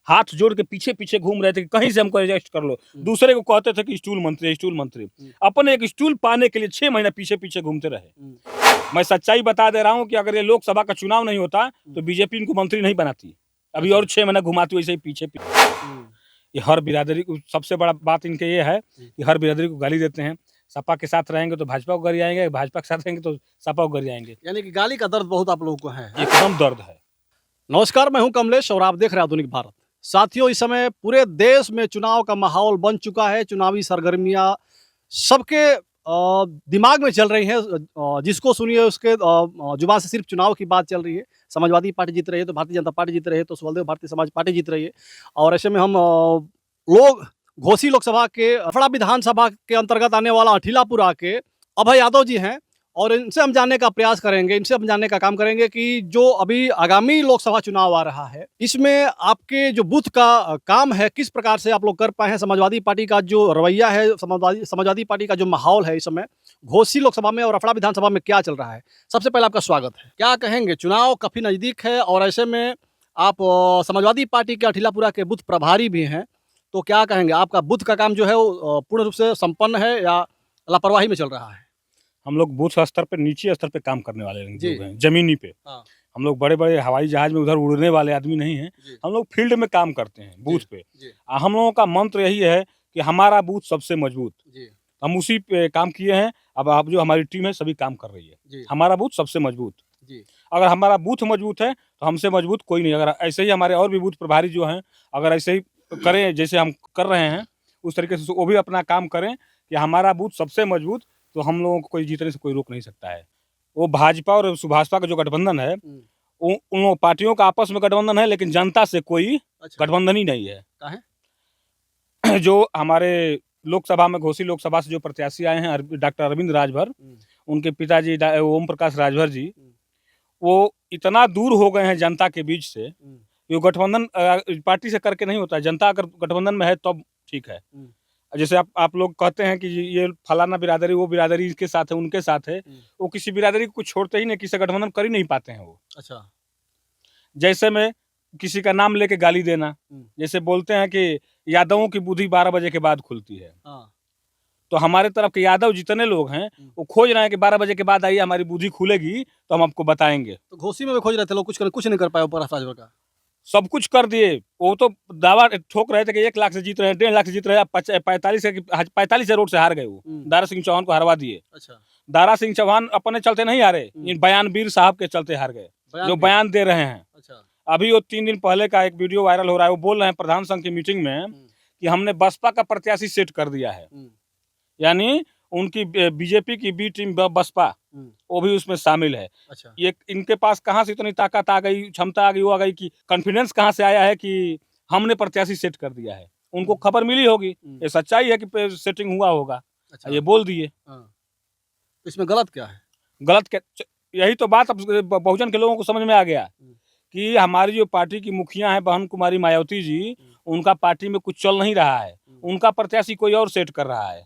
हाथ जोड़ के पीछे पीछे घूम रहे थे कि कहीं से हमको एडजस्ट कर लो। दूसरे को कहते थे कि स्टूल मंत्री, स्टूल मंत्री। अपने एक स्टूल पाने के लिए 6 महीना पीछे पीछे घूमते रहे। मैं सच्चाई बता दे रहा हूँ कि अगर ये लोकसभा का चुनाव नहीं होता तो बीजेपी इनको मंत्री नहीं बनाती, अभी और 6 महीना घुमाती वैसे ही पीछे पीछे। ये हर बिरादरी को, सबसे बड़ा बात इनके ये है कि हर बिरादरी को गाली देते हैं। सपा के साथ रहेंगे तो भाजपा को गाली आएंगे, भाजपा के साथ रहेंगे तो सपा को गाली आएंगे। यानी कि गाली का दर्द बहुत आप लोगों को है। एकदम दर्द है। नमस्कार, मैं हूं कमलेश और आप देख रहे हैं आधुनिक भारत। साथियों, इस समय पूरे देश में चुनाव का माहौल बन चुका है। चुनावी सरगर्मियां सबके दिमाग में चल रही हैं। जिसको सुनिए उसके जुबान से सिर्फ चुनाव की बात चल रही है। समाजवादी पार्टी जीत रही है तो भारतीय जनता पार्टी जीत रही है, तो सुखदेव भारतीय समाज पार्टी जीत रही है। और ऐसे में हम लोग घोसी लोकसभा के अफड़ा विधानसभा के अंतर्गत आने वाला अठिलापुरा के अभय यादव जी हैं और इनसे हम जानने का प्रयास करेंगे, इनसे हम जानने का काम करेंगे कि जो अभी आगामी लोकसभा चुनाव आ रहा है, इसमें आपके जो बूथ का काम है किस प्रकार से आप लोग कर पाए हैं। समाजवादी पार्टी का जो रवैया है, समाजवादी पार्टी का जो माहौल है इस समय घोसी लोकसभा में और अफड़ा विधानसभा में क्या चल रहा है। सबसे पहले आपका स्वागत है। क्या कहेंगे, चुनाव काफी नजदीक है और ऐसे में आप समाजवादी पार्टी के अठिलापुरा के बूथ प्रभारी भी हैं, तो क्या कहेंगे, आपका बूथ का काम जो है वो पूर्ण रूप से संपन्न है या लापरवाही में चल रहा है? हम लोग बूथ स्तर पे, नीचे स्तर पे काम करने वाले लोग हैं, जमीनी पे। हाँ। हम लोग बड़े बड़े हवाई जहाज में उधर उड़ने वाले आदमी नहीं हैं। हम लोग फील्ड में काम करते हैं, बूथ पे। हम लोगों का मंत्र यही है कि हमारा बूथ सबसे मजबूत। हम उसी पे काम किए हैं। अब जो हमारी टीम है सभी काम कर रही है। हमारा बूथ सबसे मजबूत। अगर हमारा बूथ मजबूत है तो हमसे मजबूत कोई नहीं। अगर ऐसे ही हमारे और भी बूथ प्रभारी जो हैं, अगर ऐसे ही करें जैसे हम कर रहे हैं, उस तरीके से वो भी अपना काम करें कि हमारा बूथ सबसे मजबूत, तो हम लोगों को कोई जीतने से कोई रोक नहीं सकता है। वो भाजपा और सुभाषपा का जो गठबंधन है, उन पार्टियों का आपस में गठबंधन है, लेकिन जनता से कोई गठबंधन ही नहीं है। जो हमारे लोकसभा में, घोसी लोकसभा से जो प्रत्याशी आए हैं डॉक्टर अरविंद राजभर, उनके पिताजी ओम प्रकाश राजभर जी, वो इतना दूर हो गए हैं जनता के बीच से। ये गठबंधन पार्टी से करके नहीं होता है, जनता अगर गठबंधन में है तब ठीक है। जैसे आप लोग कहते हैं कि ये फलाना बिरादरी, वो बिरादरी इसके साथ है, उनके साथ है, वो किसी बिरादरी को छोड़ते ही नहीं, किसी गठबंधन कर ही नहीं पाते हैं वो। अच्छा। जैसे में किसी का नाम लेके गाली देना, जैसे बोलते हैं कि यादवों की बुद्धि 12 बजे के बाद खुलती है। तो हमारे तरफ के यादव जितने लोग हैं वो खोज रहे हैं कि 12 बजे के बाद आइए, हमारी बुद्धि खुलेगी तो हम आपको बताएंगे। तो घोसी में भी खोज रहे थे लोग, कुछ नहीं कर पाए ऊपर का। सब कुछ कर दिए। वो तो दावा ठोक रहे थे कि 1 लाख से जीत रहे हैं, 1.5 लाख से जीत रहे हैं। 45 से रोड से हार गए वो। दारा सिंह चौहान को हरवा दिए। अच्छा। दारा सिंह चौहान अपने चलते नहीं हारे, इन बयानवीर साहब के चलते हार गए, जो बयान दे रहे हैं। अच्छा। अभी वो 3 दिन पहले का एक वीडियो वायरल हो रहा है। वो बोल रहे हैं प्रधान संघ की मीटिंग में कि हमने बसपा का प्रत्याशी सेट कर दिया है, यानी उनकी बीजेपी की बी टीम बसपा, वो भी उसमें शामिल है। अच्छा। ये इनके पास कहाँ से इतनी ताकत आ गई, क्षमता आ गई, वो आ गई कि कॉन्फिडेंस कहाँ से आया है कि हमने प्रत्याशी सेट कर दिया है। उनको खबर मिली होगी, ये सच्चाई है कि सेटिंग हुआ होगा। अच्छा। ये बोल दिए। इसमें गलत क्या है? गलत क्या? यही तो बात अब बहुजन के लोगों को समझ में आ गया कि हमारी जो पार्टी की मुखिया है बहन कुमारी मायावती जी, उनका पार्टी में कुछ चल नहीं रहा है, उनका प्रत्याशी कोई और सेट कर रहा है।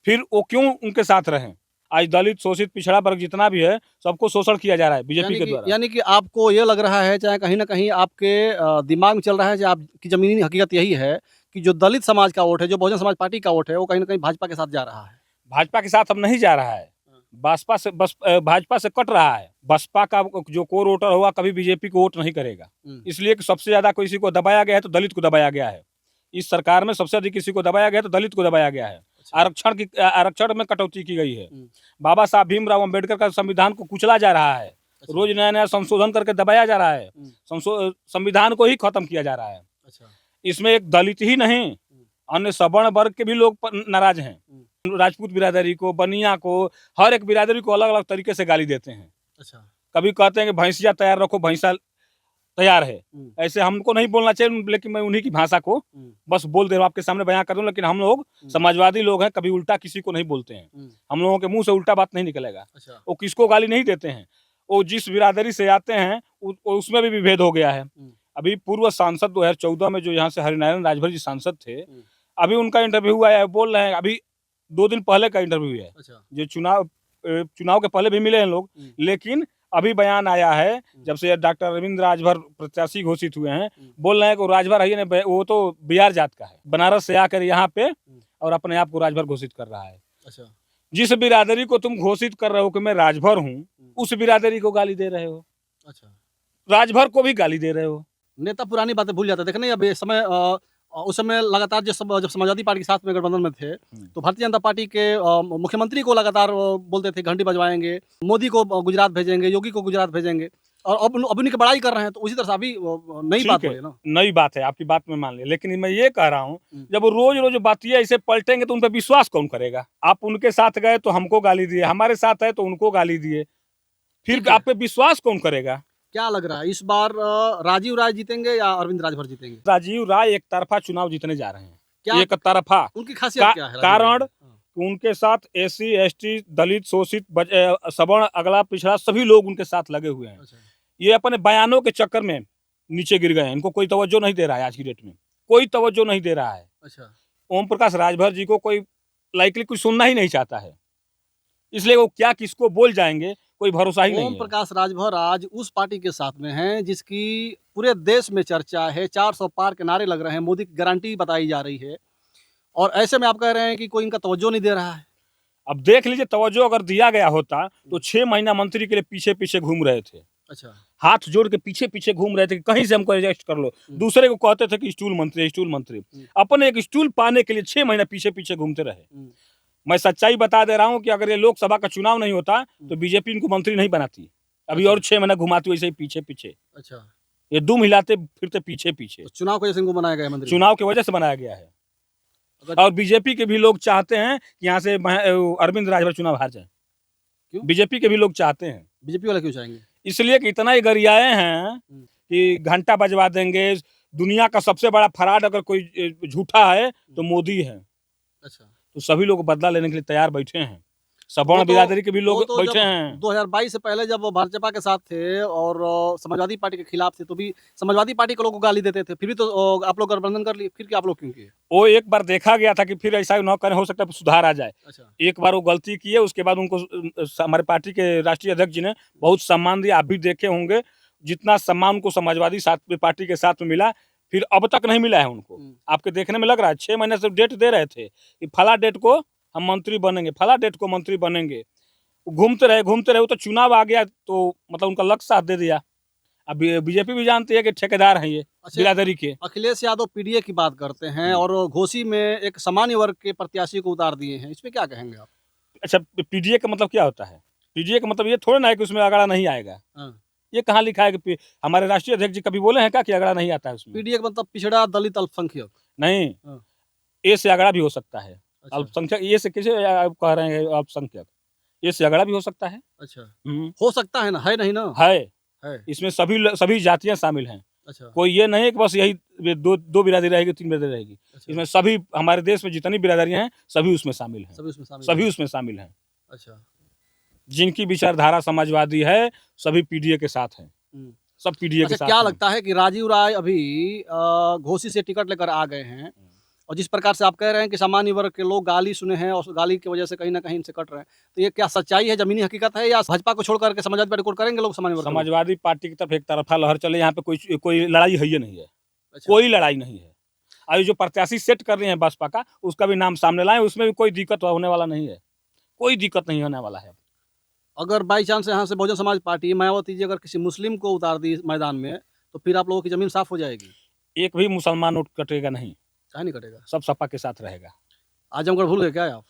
फिर वो क्यों उनके साथ रहें? आज दलित, शोषित, पिछड़ा वर्ग जितना भी है, सबको शोषण किया जा रहा है बीजेपी के द्वारा। यानी कि आपको ये लग रहा है, चाहे कहीं ना कहीं आपके दिमाग में चल रहा है, आपकी जमीनी हकीकत यही है कि जो दलित समाज का वोट है, जो बहुजन समाज पार्टी का वोट है, वो कहीं ना कहीं भाजपा के साथ जा रहा है। भाजपा के साथ अब नहीं जा रहा है, भाजपा से कट रहा है। बसपा का जो कोर वोटर होगा कभी बीजेपी को वोट नहीं करेगा, इसलिए कि सबसे ज्यादा किसी को दबाया गया है तो दलित को दबाया गया है। इस सरकार में सबसे अधिक किसी को दबाया गया है तो दलित को दबाया गया है। आरक्षण में कटौती की गई है। बाबा साहब भीमराव अंबेडकर का संविधान को कुचला जा रहा है। रोज नया नया संशोधन करके दबाया जा रहा है, संविधान को ही खत्म किया जा रहा है। इसमें एक दलित ही नहीं, अन्य सवर्ण वर्ग के भी लोग नाराज हैं। राजपूत बिरादरी को, बनिया को, हर एक बिरादरी को अलग अलग तरीके से गाली देते हैं। अच्छा। कभी कहते हैं कि भैंसिया तैयार रखो, भैंसा तैयार है। ऐसे हमको नहीं बोलना चाहिए, लेकिन मैं उन्हीं की भाषा को बस बोल दे रहा हूँ, आपके सामने बयां कर दूं। लेकिन हम लोग समाजवादी लोग हैं, कभी उल्टा किसी को नहीं बोलते हैं। हम लोगों के मुंह से उल्टा बात नहीं निकलेगा। अच्छा। वो किसको गाली नहीं देते हैं, वो जिस बिरादरी से आते हैं उसमें भी विभेद हो गया है। अभी पूर्व सांसद 2014 में जो यहाँ से हरिनारायण राजभर जी सांसद थे, अभी उनका इंटरव्यू हुआ है, बोल रहे हैं, अभी 2 दिन पहले का इंटरव्यू है। अच्छा। जो चुनाव के पहले भी मिले हैं लोग, लेकिन अभी बयान आया है जब से डॉक्टर अरविंद राजभर प्रत्याशी घोषित हुए हैं, बोल रहे हैं कि राजभर है नहीं, वो तो बिहार जात का है, बनारस से आकर यहाँ पे और अपने आप को राजभर घोषित कर रहा है। अच्छा, जिस बिरादरी को तुम घोषित कर रहे हो कि मैं राजभर हूँ, उस बिरादरी को गाली दे रहे हो, अच्छा। राजभर को भी गाली दे रहे हो। नेता पुरानी बातें भूल जाते हैं। देखें नहीं, अब ये समय उस समय लगातार जब समाजवादी पार्टी के साथ में गठबंधन में थे, तो भारतीय जनता पार्टी के मुख्यमंत्री को लगातार बोलते थे घंटी बजवाएंगे, मोदी को गुजरात भेजेंगे, योगी को गुजरात भेजेंगे, और अब उनकी बड़ाई कर रहे हैं। तो उसी तरह से अभी नई बात ठीक है है, ना। नई बात है, आपकी बात में मान लिया, लेकिन मैं ये कह रहा हूँ जब वो रोज रोज बातियां ऐसे पलटेंगे तो उन पर विश्वास कौन करेगा। आप उनके साथ गए तो हमको गाली दिए, हमारे साथ है तो उनको गाली दिए, ठीक फिर है। आप पे विश्वास कौन करेगा। क्या लग रहा है इस बार राजीव राय जीतेंगे या अरविंद राजभर जीतेंगे? राजीव राय एक तरफा चुनाव जीतने जा रहे हैं, क्या एक तरफा। उनकी खासियत क्या है राजीव राय कारण की? हाँ, उनके साथ एससी, एसटी, दलित, शोषित, सवर्ण, अगला पिछड़ा सभी लोग उनके साथ लगे हुए हैं। अच्छा, ये अपने बयानों के चक्कर में नीचे गिर गए हैं, इनको कोई तवज्जो नहीं दे रहा है, आज की डेट में कोई तवज्जो नहीं दे रहा है। अच्छा। ओम प्रकाश राजभर जी को कोई लाइकली कुछ सुनना ही नहीं चाहता है, इसलिए वो क्या किसको बोल जाएंगे कोई भरोसा ही नहीं ओम है। प्रकाश राजभर आज उस पार्टी के साथ में हैं जिसकी पूरे देश में चर्चा है, 400 पार के नारे लग रहे हैं, मोदी की गारंटी बताई जा रही है, और ऐसे में आप कह रहे हैं कि कोई इनका तवज्जो नहीं दे रहा है। अब देख लीजिए, तवज्जो अगर दिया गया होता तो 6 महीना मंत्री के लिए पीछे पीछे घूम रहे थे, अच्छा, हाथ जोड़ के पीछे पीछे घूम रहे थे कि कहीं से हमको एडजस्ट कर लो। दूसरे को कहते थे कि स्टूल मंत्री, स्टूल मंत्री, अपने एक स्टूल पाने के लिए 6 महीना पीछे पीछे घूमते रहे। मैं सच्चाई बता दे रहा हूँ कि अगर ये लोकसभा का चुनाव नहीं होता तो बीजेपी इनको मंत्री नहीं बनाती, अभी और 6 महीना घुमाती वैसे ही पीछे पीछे। अच्छा। ये दुम हिलाते फिरते पीछे पीछे, तो चुनाव को जैसे इनको बनाया गया है मंत्री? चुनाव की वजह से बनाया गया है। अगर और बीजेपी के भी लोग चाहते हैं कि यहाँ से अरविंद राजभर चुनाव हार जाए। क्यों? बीजेपी के भी लोग चाहते हैं, बीजेपी वाले क्यों चाहेंगे? इसलिए कि इतना ही गरियाए हैं कि घंटा बजवा देंगे। दुनिया का सबसे बड़ा फराड अगर कोई झूठा है तो मोदी है, अच्छा। तो सभी लोग बदला लेने के लिए तैयार बैठे हैं, वो सवर्ण तो- बिरादरी के भी लोग वो तो बैठे जब हैं। 2022 से पहले जब वो भाजपा के साथ थे और समाजवादी पार्टी के खिलाफ थे, तो भी समाजवादी पार्टी के लोगों को गाली देते थे, फिर भी तो आप लोग गठबंधन कर लिए, फिर क्या आप लोग क्यों किए? वो एक बार देखा गया था कि फिर ऐसा न करें, हो सकता है सुधार आ जाए। अच्छा, एक बार वो गलती किए, उसके बाद उनको हमारे पार्टी के राष्ट्रीय अध्यक्ष जी ने बहुत सम्मान दिया। आप भी देखे होंगे जितना सम्मान उनको समाजवादी पार्टी के साथ में मिला, फिर अब तक नहीं मिला है उनको। आपके देखने में लग रहा है 6 महीने से डेट दे रहे थे कि फला डेट को हम मंत्री बनेंगे, फला डेट को मंत्री बनेंगे, घूमते रहे वो तो चुनाव आ गया तो मतलब उनका लक्ष्य साथ दे दिया। अब बीजेपी भी जानती है कि ठेकेदार हैं ये अच्छा। बिरादरी के। अखिलेश यादव पीडीए की बात करते हैं और घोसी में एक सामान्य वर्ग के प्रत्याशी को उतार दिए हैं, इसमें क्या कहेंगे आप? अच्छा, पीडीए का मतलब क्या होता है? पीडीए का मतलब ये थोड़ा ना है कि उसमें अगड़ा नहीं आएगा। हाँ। ये कहाँ लिखा है कि हमारे राष्ट्रीय अध्यक्ष जी कभी बोले हैं क्या कि अगड़ा नहीं आता है उसमें? पीडीए का मतलब पिछड़ा दलित अल्पसंख्यक। नहीं, हाँ। ए से अगड़ा भी हो सकता है। अच्छा, अल्पसंख्यक ए से किसे आप कह रहे हैं? अल्पसंख्यक ए से अगड़ा भी हो सकता है। अच्छा। हम्म, हो सकता है ना, है नहीं ना? है। है। इसमें सभी जातियां शामिल हैं। अच्छा, कोई ये नहीं है कि बस यही दो बिरादरी रहेगी, 3 बिरादरी रहेगी। अच्छा। इसमें सभी हमारे देश में जितनी बिरादरियां हैं सभी उसमें शामिल हैं, सभी उसमें शामिल सभी हैं। उसमें शामिल हैं। अच्छा। जिनकी विचारधारा समाजवादी है सभी पीडीए के साथ हैं, हम्म। सब पीडीए के अच्छा, साथ क्या हैं। लगता है कि राजीव राय अभी घोसी से टिकट लेकर आ गए हैं, और जिस प्रकार से आप कह रहे हैं कि सामान्य वर्ग के लोग गाली सुने हैं और उस गाली की वजह से कहीं ना कहीं इनसे कट रहे हैं, तो ये क्या सच्चाई है, जमीनी हकीकत है, या भाजपा को छोड़ करके समाजवादी पार्टी को करेंगे लोग सामान्य वर्ग के लोग? समाजवादी पार्टी की तरफ एक तरफा लहर चले, यहाँ पे कोई लड़ाई है ही नहीं है। अच्छा। कोई लड़ाई नहीं है। अभी जो प्रत्याशी सेट कर रहे हैं बसपा का, उसका भी नाम सामने लाए, उसमें भी कोई दिक्कत होने वाला नहीं है, कोई दिक्कत नहीं होने वाला है। अगर बाई चांस यहाँ से बहुजन समाज पार्टी मायावती जी अगर किसी मुस्लिम को उतार दी मैदान में, तो फिर आप लोगों की जमीन साफ हो जाएगी? एक भी मुसलमान नोट कटेगा नहीं, काहे नहीं कटेगा? सब सपा के साथ रहेगा। आजमगढ़ भूल गए क्या आप?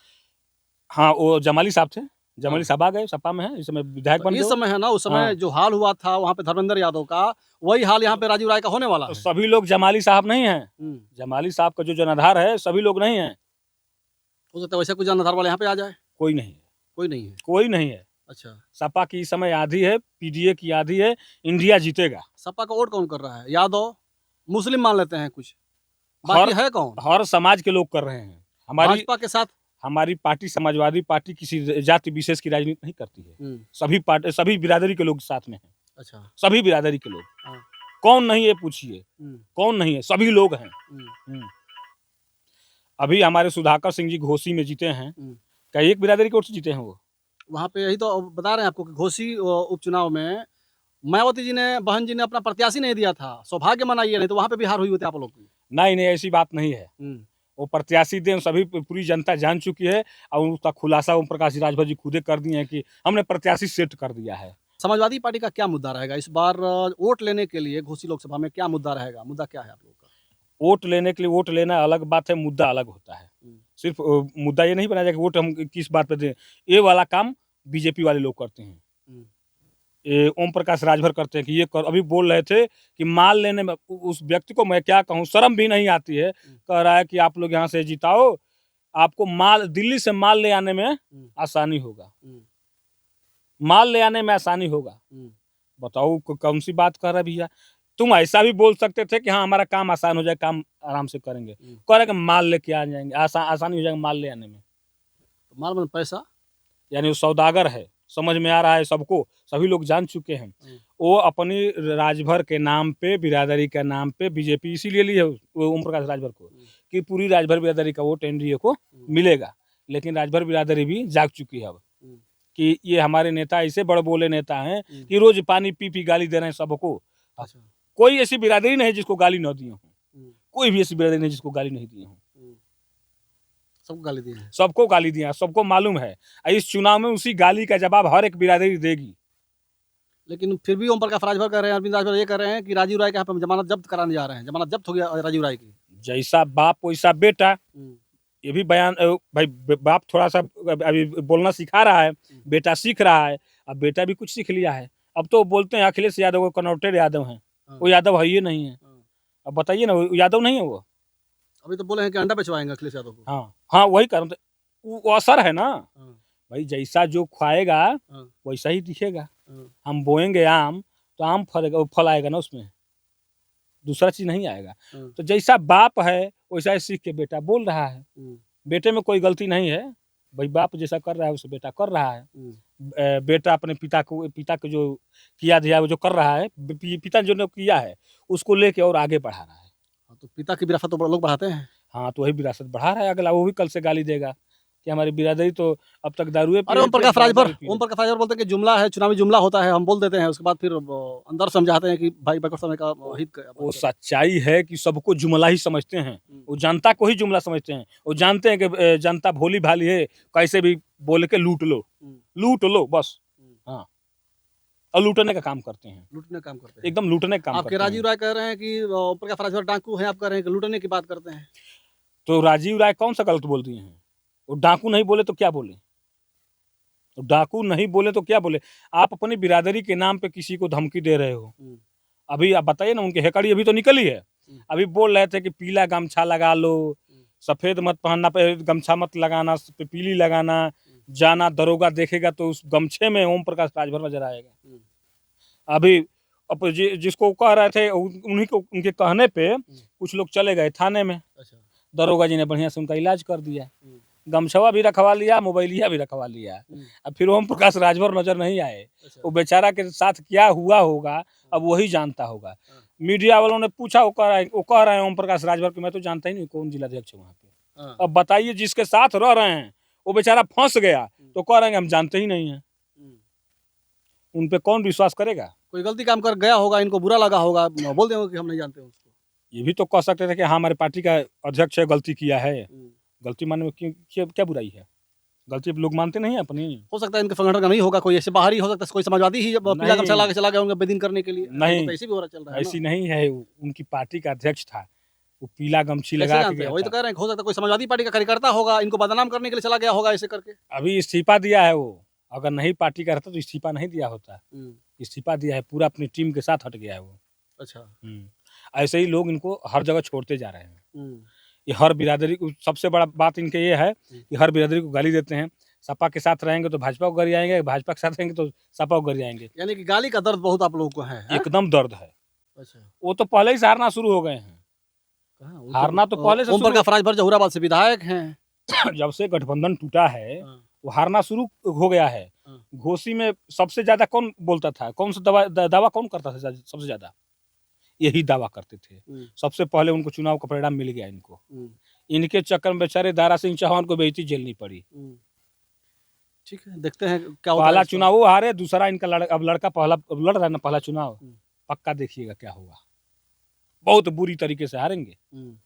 हाँ, वो जमाली साहब थे, जमाली हाँ। साहब आ गए, सपा में है इस समय, विधायक बन इस गए। समय है ना, उस समय हाँ। जो हाल हुआ था वहाँ पे धर्मेंद्र यादव का, वही हाल यहाँ पे राजीव राय का होने वाला तो है। सभी लोग जमाली साहब नहीं हैं, हम्म। जमाली साहब का जो जनाधार है सभी लोग नहीं हैं। हो सकता है वैसे कुछ जनधार वाले यहाँ पे आ जाए। कोई नहीं है, कोई नहीं है। कोई नहीं है। अच्छा। सपा की इस समय आधी है, पीडीए की आधी है, इंडिया जीतेगा। सपा का वोट कौन कर रहा है? यादव, मुस्लिम मान लेते हैं कुछ, बाकी है कौन? हर समाज के लोग कर रहे हैं। भाजपा के साथ। हमारी पार्टी समाजवादी पार्टी किसी जाति विशेष की राजनीति नहीं करती है। सभी बिरादरी के लोग साथ में हैं। अच्छा। सभी बिरादरी के लोग। हाँ। कौन नहीं है पूछिए, कौन नहीं है, सभी लोग हैं। अभी हमारे सुधाकर सिंह जी घोसी में जीते हैं, क्या एक बिरादरी की ओर से जीते हैं वो? वहाँ पे यही तो बता रहे हैं आपको कि घोसी उपचुनाव में मायावती जी ने, बहन जी ने अपना प्रत्याशी नहीं दिया था, सौभाग्य मनाइए, नहीं तो वहाँ पे भी हार हुई होती आप लोग की। नहीं नहीं, ऐसी बात नहीं है। हम्म, वो प्रत्याशी दे सभी पूरी जनता जान चुकी है और उसका खुलासा ओम प्रकाश राजभर जी खुदे कर दिए हैं कि हमने प्रत्याशी सेट कर दिया है। समाजवादी पार्टी का क्या मुद्दा रहेगा इस बार वोट लेने के लिए घोसी लोकसभा में? क्या मुद्दा रहेगा? मुद्दा क्या है आप लोगों का? वोट लेने के लिए वोट लेना अलग बात है, मुद्दा अलग होता है। सिर्फ मुद्दा ये नहीं बनाया जाए कि वोट हम किस बात पे दें। ये वाला काम बीजेपी वाले लोग करते हैं, हम्म, ये ओम प्रकाश राजभर करते हैं कि ये कर, अभी बोल रहे थे कि माल लेने में उस व्यक्ति को मैं क्या कहूँ, शर्म भी नहीं आती है। कह रहा है कि आप लोग यहाँ से जिताओ, आपको माल दिल्ली से माल ले आने में आसानी होगा, माल ले आने में आसानी होगा। बताओ कौन सी बात कर रहा है भैया? तुम ऐसा भी बोल सकते थे कि हाँ हमारा काम आसान हो जाए, काम आराम से करेंगे। कह रहे कि माल लेके आ जाएंगे, आसानी हो जाएगा माल ले आने में। तो माल में पैसा, यानी वो सौदागर है, समझ में आ रहा है सबको, सभी लोग जान चुके हैं। वो अपनी राजभर के नाम पे, बिरादरी के नाम पे बीजेपी इसीलिए ली है ओम प्रकाश राजभर को कि पूरी राजभर बिरादरी का वोट एनडीए को मिलेगा। लेकिन राजभर बिरादरी भी जाग चुकी है अब कि ये हमारे नेता ऐसे बड़े बोले नेता हैं कि रोज पानी पी पी गाली दे रहे हैं सबको। अच्छा, कोई ऐसी बिरादरी नहीं जिसको गाली न दिए हों, कोई भी ऐसी बिरादरी नहीं जिसको गाली नहीं दिए हों। सबको गाली दी है। सबको गाली दिया, सबको मालूम है। इस चुनाव में उसी गाली का जवाब हर एक बिरादरी देगी। लेकिन फिर भी ओम प्रकाश राजभर कह रहे हैं, अरविंद राजभर ये कह रहे हैं कि राजीव राय के यहाँ पे हम जमानत जब्त कराने जा रहे हैं, जमानत जब्त हो गया राजीव राय की। जैसा बाप वैसा बेटा, ये भी बयान भाई बाप थोड़ा सा अभी बोलना सिखा रहा है, बेटा सीख रहा है। अब बेटा भी कुछ सीख लिया है। अब तो बोलते हैं अखिलेश यादव को कन्वर्टेड यादव हैं, वो यादव है ये नहीं है। अब बताइए ना, वो यादव नहीं है वो। अभी तो बोले हैं कि अंडा बेचवाएंगे अखिलेश यादव को। हाँ हाँ, वही कारण वो असर है ना भाई, जैसा जो खाएगा वैसा ही दिखेगा। हम बोएंगे आम तो आम फलेगा, वो फल आएगा ना उसमें, दूसरा चीज नहीं आएगा। तो जैसा बाप है वैसा ही सीख के बेटा बोल रहा है। बेटे में कोई गलती नहीं है भाई, बाप जैसा कर रहा है उसे बेटा कर रहा है। बेटा अपने पिता को जो किया दिया वो जो कर रहा है, पिता जो ने किया है उसको लेके और आगे बढ़ा रहा है। तो पिता की विरासत तो लोग बढ़ाते हैं। हाँ, तो वही विरासत बढ़ा रहा है अगला, वो भी कल से गाली देगा कि हमारी बिरादरी तो अब तक दारुए अरे ओम प्रकाश राजभर बोलते हैं कि जुमला है, चुनावी जुमला होता है, हम बोल देते हैं, उसके बाद फिर अंदर समझाते हैं कि भाई बकर समय का हित। वो सच्चाई है कि सबको जुमला ही समझते हैं, वो जनता को ही जुमला समझते हैं। वो जानते हैं कि जनता भोली भाली है, कैसे भी बोल के लूट लो बस। हाँ, और लूटने का काम करते हैं, लूटने का काम करते हैं, एकदम लूटने का काम आपके राजीव राय कह रहे हैं कि ओम प्रकाश राजभर डाकू हैं, आप कह रहे हैं कि लूटने की बात करते हैं। तो राजीव राय कौन सा गलत बोल दिए हैं? वो डाकू नहीं बोले तो क्या बोले? तो डाकू नहीं बोले तो क्या बोले? आप अपनी बिरादरी के नाम पे किसी को धमकी दे रहे हो। अभी आप बताइए ना, उनकी हेकड़ी अभी तो निकली है। अभी बोल रहे थे कि पीला गमछा लगा लो, सफेद मत पहनना, गमछा मत लगाना, पीली लगाना, जाना दरोगा देखेगा तो उस गमछे में ओम प्रकाश राजभर नजर आएगा। अभी अब जिसको कह रहे थे उन्हीं को, उनके कहने पे कुछ लोग चले गए थाने में। दरोगा जी ने बढ़िया से उनका इलाज कर दिया, गमछवा भी रखवा लिया, मोबाइलिया भी रखवा लिया। अब फिर ओम प्रकाश राजभर नजर नहीं आए। वो बेचारा के साथ क्या हुआ होगा अब वही जानता होगा। मीडिया वालों ने पूछा, वो कह रहे हैं ओम प्रकाश राजभर की मैं तो जानता ही नहीं कौन जिलाध्यक्ष है वहाँ पे। अब बताइए, जिसके साथ रह रहे हैं वो बेचारा फंस गया तो कह रहे हैं हम जानते ही नहीं है। उन पे कौन विश्वास करेगा? कोई गलती काम कर गया होगा, इनको बुरा लगा होगा, बोल देंगे कि हम नहीं जानते उसको। ये भी तो कह सकते थे कि हाँ हमारे पार्टी का अध्यक्ष है, गलती किया है। गलती मानने में क्या बुराई है? गलती लोग मानते नहीं है अपनी। हो सकता है इनके संगठन का नहीं होगा, कोई ऐसे बाहरी हो सकता है, कोई समाजवादी ही पीला गमछा लगा के चला गया उनका बेदीन करने के लिए। नहीं, तो ऐसे भी हो रहा चल रहा है। ऐसी नहीं है, उनकी पार्टी का अध्यक्ष था, वो पीला गमछी लगा के। वही तो कह रहे हैं, हो सकता है कोई समाजवादी पार्टी का कार्यकर्ता होगा, इनको बदनाम करने के लिए चला गया होगा ऐसे करके। अभी इस्तीफा दिया है वो, अगर नहीं पार्टी का रहता तो इस्तीफा नहीं दिया होता। इस्तीफा दिया है, पूरा अपनी टीम के साथ हट गया है वो। अच्छा, ऐसे ही लोग इनको हर जगह छोड़ते जा रहे हैं। ये हर बिरादरी को, सबसे बड़ा बात इनके ये है कि हर बिरादरी को गाली देते हैं। सपा के साथ रहेंगे तो भाजपा को गाली आएंगे, भाजपा के साथ रहेंगे तो सपा को गाली आएंगे। यानी कि गाली का दर्द बहुत आप लोगों को है। एकदम दर्द है। अच्छा, वो तो पहले ही हारना शुरू हो गए हैं। हारना तो पहले से। ओम प्रकाश राजभर जहुराबाद से विधायक हैं। जब से गठबंधन टूटा है वो हारना शुरू हो गया है। घोसी में सबसे ज्यादा कौन बोलता था, कौन सा दावा कौन करता था सबसे ज्यादा? यही दावा करते थे। सबसे पहले उनको चुनाव का परिणाम मिल गया इनको। इनके चक्कर में बेचारे दारा सिंह चौहान को बेइज्जती झेलनी पड़ी। ठीक है, देखते हैं क्या होता पहला है इस बार। चुनाव वो हारे, दूसरा इनका अब लड़का पहला अब लड़ रहा है ना पहला चुनाव, हम्म। पक्का देखिएगा क्या होगा। बहुत बुरी तरीके से हारेंगे, हम्म,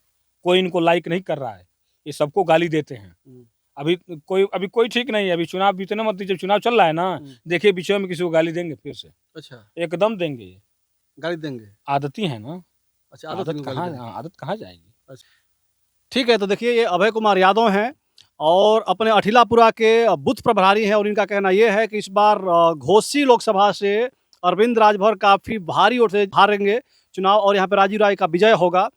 कोई इनको लाइक नहीं कर रहा है, ये सबको गाली देते हैं। हम्म, अभी कोई ठीक नहीं है, अभी चुनाव बीतने मत दीजिए, चुनाव चल रहा है ना, देखिए बीच में किसी को गाली देंगे फिर से, अच्छा, एकदम देंगे ये। गाली देंगे। आदती है ना, अच्छा, आदत कहाँ जाएगी। ठीक है, तो देखिए ये अभय कुमार यादव हैं और अपने अठिलापुरा के बूथ प्रभारी हैं और इनका कहना ये है कि इस बार घोसी लोकसभा से अरविंद राजभर काफ़ी भारी वोट से हारेंगे चुनाव और यहाँ पे राजीव राय का विजय होगा।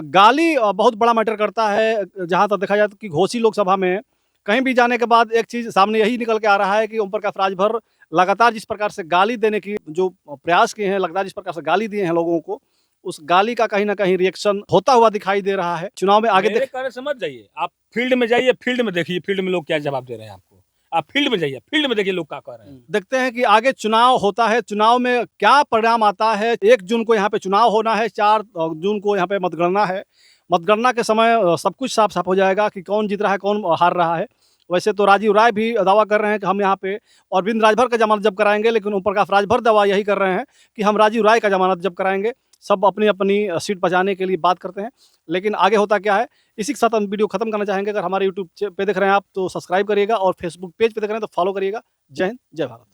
गाली बहुत बड़ा मैटर करता है, जहाँ तक देखा जाए तो कि घोसी लोकसभा में कहीं भी जाने के बाद एक चीज़ सामने यही निकल के आ रहा है कि ओम प्रकाश राजभर लगातार जिस प्रकार से गाली देने की जो प्रयास किए हैं, लगातार जिस प्रकार से गाली दिए हैं लोगों को, उस गाली का कहीं ना कहीं रिएक्शन होता हुआ दिखाई दे रहा है। चुनाव में आगे मेरे कहने से मत जाइए, आप फील्ड में जाइए, फील्ड में देखिए, फील्ड में लोग क्या जवाब दे रहे हैं आपको। आप फील्ड में जाइए, फील्ड में देखिए लोग क्या कह रहे हैं। देखते हैं कि आगे चुनाव होता है, चुनाव में क्या परिणाम आता है। 1 जून को यहाँ पे चुनाव होना है, 4 जून को यहाँ पे मतगणना है। मतगणना के समय सब कुछ साफ साफ हो जाएगा कि कौन जीत रहा है, कौन हार रहा है। वैसे तो राजीव राय भी दावा कर रहे हैं कि हम यहाँ पे अरविंद राजभर का जमानत जब्त कराएंगे, लेकिन ओम प्रकाश राजभर दावा यही कर रहे हैं कि हम राजीव राय का जमानत जब्त कराएंगे। सब अपनी अपनी सीट बचाने के लिए बात करते हैं, लेकिन आगे होता क्या है, इसी के साथ हम वीडियो खत्म करना चाहेंगे। अगर हमारे यूट्यूब पे देख रहे हैं आप तो सब्सक्राइब करिएगा और फेसबुक पेज पे देख रहे हैं तो फॉलो करिएगा। जय हिंद, जय भारत।